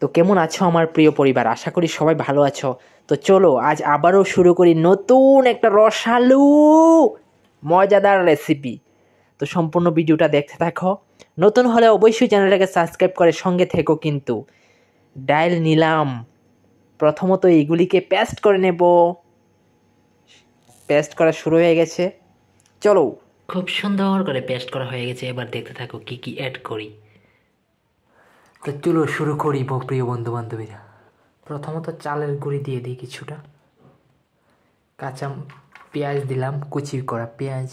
তো কেমন আছো আমার প্রিয় পরিবার? আশা করি সবাই ভালো আছো। তো চলো আজ আবারও শুরু করি নতুন একটা রসালো মজাদার রেসিপি। তো সম্পূর্ণ ভিডিওটা দেখতে থাকো। নতুন হলে অবশ্যই চ্যানেলটাকে সাবস্ক্রাইব করে সঙ্গে থেকো। কিন্তু ডাইল নিলাম, প্রথমত এইগুলিকে পেস্ট করে নেব। পেস্ট করা শুরু হয়ে গেছে, চলো। খুব সুন্দর করে পেস্ট করা হয়ে গেছে, এবার দেখতে থাকো কি কি অ্যাড করি। তো চলো শুরু করি প্রিয় বন্ধু বান্ধবীরা। প্রথমত চালের গুঁড়ি দিয়ে দিই কিছুটা, কাঁচা পেঁয়াজ দিলাম, কুচি করা পেঁয়াজ,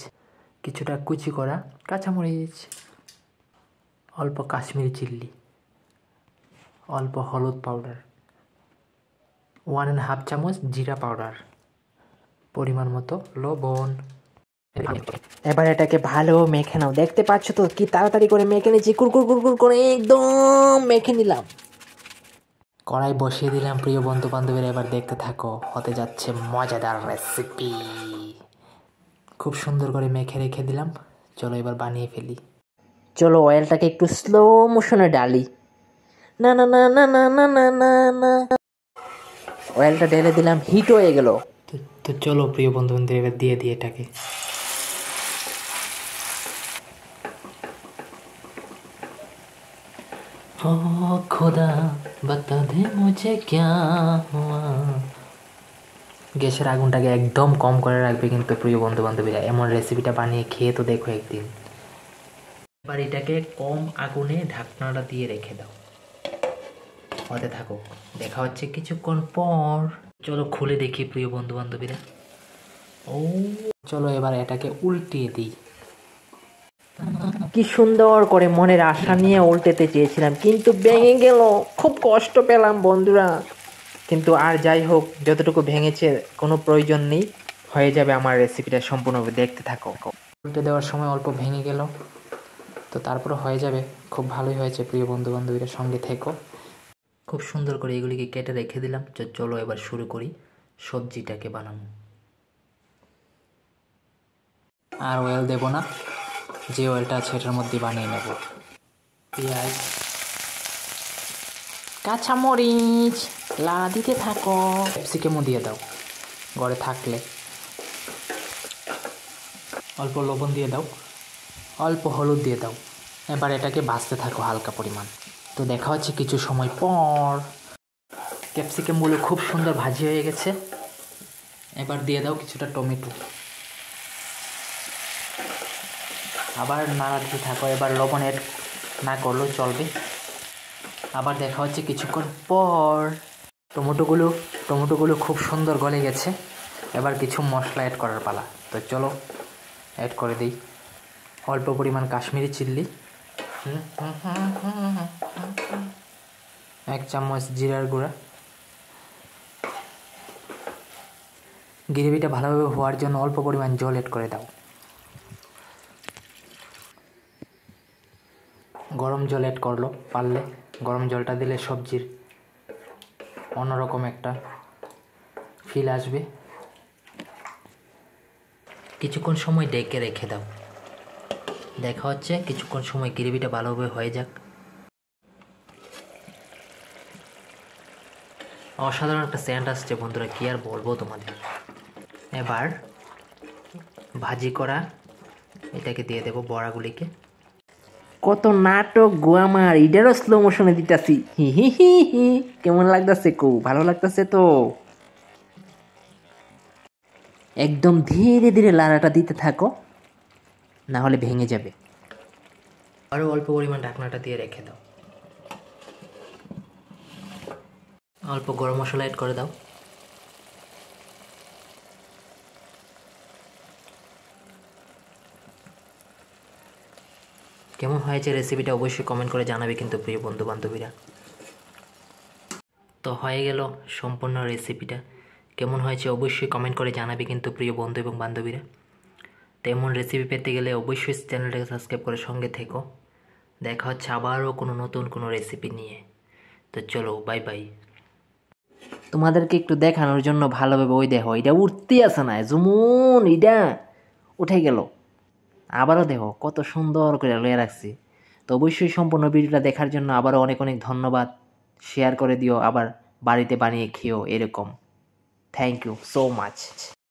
কিছুটা কুচি করা কাঁচামরিচ, অল্প কাশ্মীরি চিল্লি, অল্প হলুদ পাউডার, 1.5 চামচ জিরা পাউডার, পরিমাণ মতো লবণ। এবার এটাকে ভালো মেখে নাও। দেখতে পাচ্ছ তো কি তাড়াতাড়ি করে মেখে নিচ্ছি, কুরকুর কুরকুর করে একদম মেখে নিলাম। কড়াই বসিয়ে দিলাম প্রিয় বন্ধু বান্ধবীরা, এবার দেখতে থাকো, হতে যাচ্ছে মজাদার রেসিপি। খুব সুন্দর করে মেখে রেখে দিলাম, চলো এবার বানিয়ে ফেলি। চলো অয়েলটাকে একটু স্লো মোশনে ডালি। না না না না না না না না না, অয়েলটা ঢেলে দিলাম, হিট হয়ে গেল। তো চলো প্রিয় বন্ধু বান্ধব এবার দিয়ে দিই এটাকে। ও খোদা বাতা দে মুঝে ক্যা হুয়া। গ্যাসের আগুনটাকে একদম কম করে রাখবে কিন্তু প্রিয় বন্ধু বান্ধবীরা, এমন রেসিপিটা বানিয়ে খেয়ে তো দেখো একদিন। এবার এটাকে কম আগুনে ঢাকনাটা দিয়ে রেখে দাও, হতে থাকো। দেখা হচ্ছে কিছুক্ষণ পর। চলো খুলে দেখি প্রিয় বন্ধু বান্ধবীরা। ও চলো এবার এটাকে উল্টিয়ে দিই। কি সুন্দর করে মনের আশা নিয়ে উল্টেতে চেয়েছিলাম, কিন্তু ভেঙে গেল। খুব কষ্ট পেলাম বন্ধুরা, কিন্তু আর যাই হোক, যতটুকু ভেঙেছে কোনো প্রয়োজন নেই, হয়ে যাবে আমার রেসিপিটা সম্পূর্ণভাবে। দেখতে থাকো। উল্টে দেওয়ার সময় অল্প ভেঙে গেল, তো তারপরে হয়ে যাবে। খুব ভালোই হয়েছে প্রিয় বন্ধু বান্ধবীরা, সঙ্গে থেকো। খুব সুন্দর করে এগুলিকে কেটে রেখে দিলাম। চলো এবার শুরু করি সবজিটাকে বানানো। আর অয়েল দেব না, যে অয়েলটা আছে এটার মধ্যে বানিয়ে নেব। পেঁয়াজ, কাঁচামরিচ লাড়া দিতে থাকো, ক্যাপসিকামও দিয়ে দাও ঘরে থাকলে, অল্প লবণ দিয়ে দাও, অল্প হলুদ দিয়ে দাও। এবার এটাকে ভাজতে থাকো হালকা পরিমাণ। তো দেখা হচ্ছে কিছু সময় পর। ক্যাপসিকামগুলো খুব সুন্দর ভাজি হয়ে গেছে, এবার দিয়ে দাও কিছুটা টমেটো, আবার নাড়া দিতে থাকো। এবার লবণ অ্যাড না করলেও চলবে। আবার দেখা হচ্ছে কিছুক্ষণ পর। টমেটোগুলো খুব সুন্দর গলে গেছে, এবার কিছু মশলা অ্যাড করার পালা। তো চলো অ্যাড করে দিই। অল্প পরিমাণ কাশ্মীরি চিল্লি, 1 চামচ জিরার গুঁড়া। গ্রেভিটা ভালোভাবে হওয়ার জন্য অল্প পরিমাণ জল অ্যাড করে দাও। গরম জল অ্যাড করলো পারলে, গরম জলটা দিলে সবজির অন্যরকম একটা ফিল আসবে। কিছুক্ষণ সময় ডেকে রেখে দাও। দেখা হচ্ছে কিছুক্ষণ সময় গ্রেভিটা ভালোভাবে হয়ে যাক। অসাধারণ একটা সেন্ট আসছে বন্ধুরা, কি আর বলবো তোমাদের। এবার ভাজি করা এটাকে দিয়ে দেবো বড়াগুলিকে। কত নাটক গো আমার, এটারও স্লো মোশনে দিতেছি। হি হি হি হি, কেমন লাগতেছে কো? ভালো লাগতেছে তো? একদম ধীরে ধীরে লাড়াটা দিতে থাকো, না হলে ভেঙে যাবে। আরও অল্প পরিমাণ ঢাকনাটা দিয়ে রেখে দাও। অল্প গরম মশলা অ্যাড করে দাও। কেমন হয়েছে রেসিপিটা অবশ্যই কমেন্ট করে জানাবে কিন্তু প্রিয় বন্ধু বান্ধবীরা। তো হয়ে গেল সম্পূর্ণ রেসিপিটা। কেমন হয়েছে অবশ্যই কমেন্ট করে জানাবে কিন্তু প্রিয় বন্ধু এবং বান্ধবীরা। তো এমন রেসিপি পেতে গেলে অবশ্যই চ্যানেলটাকে সাবস্ক্রাইব করে সঙ্গে থেকো। দেখা হচ্ছে আবারও কোনো নতুন কোনো রেসিপি নিয়ে। তো চলো বাই বাই। তোমাদেরকে একটু দেখানোর জন্য ভালোভাবে, ওই দেখো এটা উঠতেই আসে না, যেমন এটা উঠে গেল। আবারও দেখো কত সুন্দর করে লয়ে রাখছি। তো অবশ্যই সম্পূর্ণ ভিডিওটা দেখার জন্য আবারও অনেক অনেক ধন্যবাদ। শেয়ার করে দিও, আবার বাড়িতে বানিয়ে খেও এরকম। Thank you so much.